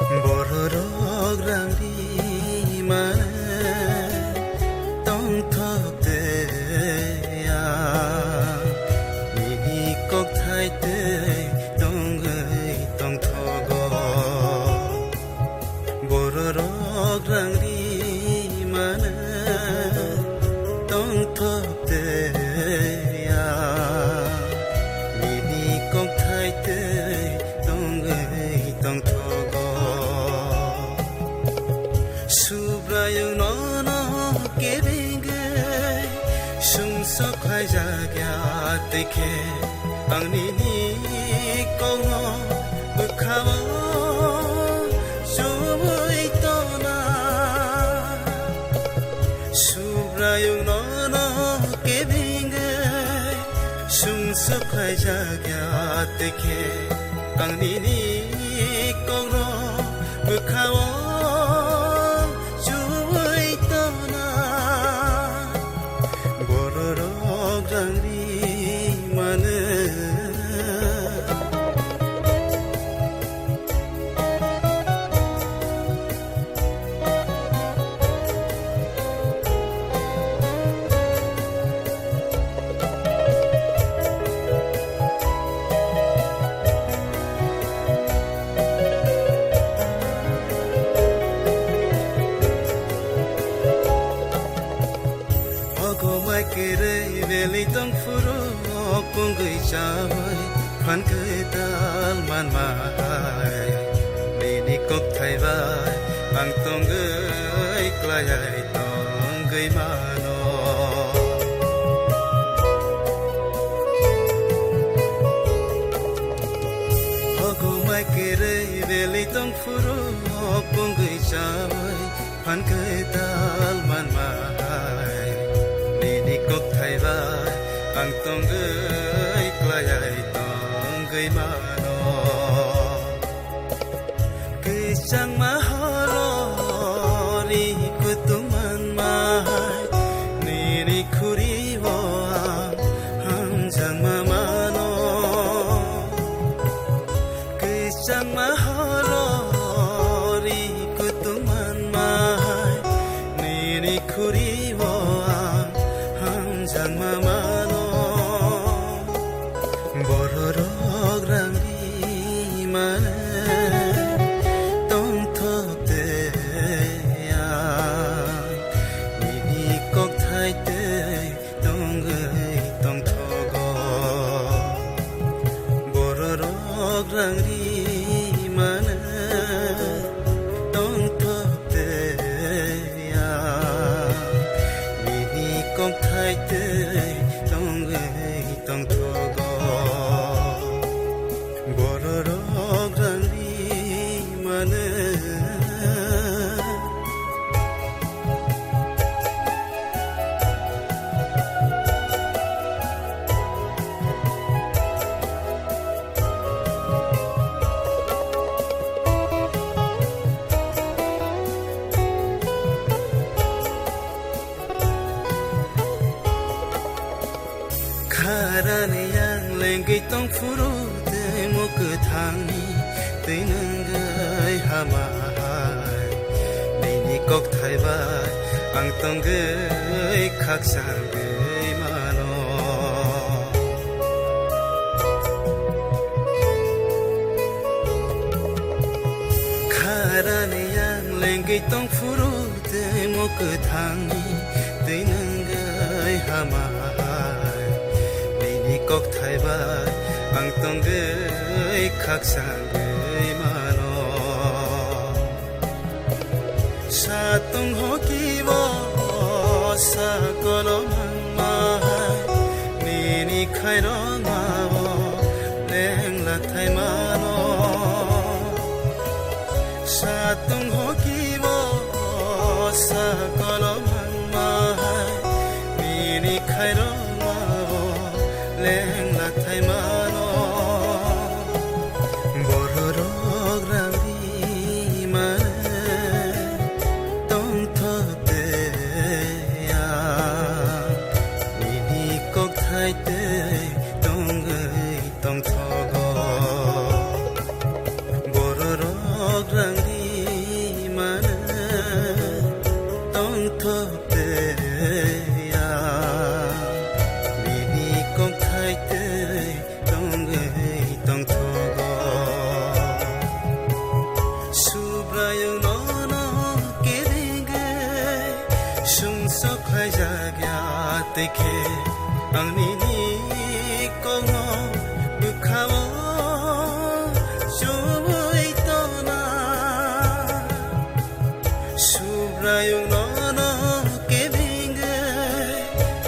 Borok rangri mana tong thok te ya ni kok thai te tong gai tong thogo borok rangri mana tong thok te ya ni kok thai te tong gai tong thogo Subrayung no kebinge sung sok khai jagya tekhe angni ni kono bukhawo sumui tona Subrayung no kebinge sung sok khai jagya tekhe angni ni kono bukhawo Kere veli tong furu kung gui chawai phan kai dal man mai ni kok thai vai ang tong gui klai tong gui mano Hogo mai kere veli tong furu kung gui chawai phan kai dal man mai Kok thai vai ang tong gai klai tong gai mano ke chang ma holo ri kutuman mai ni khuri ho hang chang ma mano ke chang ma holo ri kutuman mai ni khuri ho Sang mamano borok rangri mana tong thok te ya ni kok thai te tong gai tong thogo borok rangri mana tong thok te ya ni kok thai te tong gai tong thogo borok rangri mana Karane yang lengai tong furu te mo ke thangi te nangai hamai ni kok thai vai ang tong gai khak sang gai mano Karane yang lengai tong furu te mo ke thangi te nangai hamai Kok thai vai ang tong gai khak sang gai mano sa tung ho ki bo sa kolo mang mai ni khai ro ma bo leng la thai mano sa tung ho ki bo sa kolo mang mai ni khai ro leng la thai mano borok rangri mana tong thok te ya ni kok thai te tong gai tong thogo borok rangri Subrayung no keringe Sung sok hai jagya teke Angni ni kono bukhawo Shubuy to na Subrayung no keringe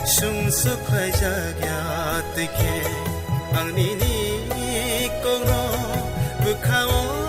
Sung sok hai jagya teke Angni ni kono bukhawo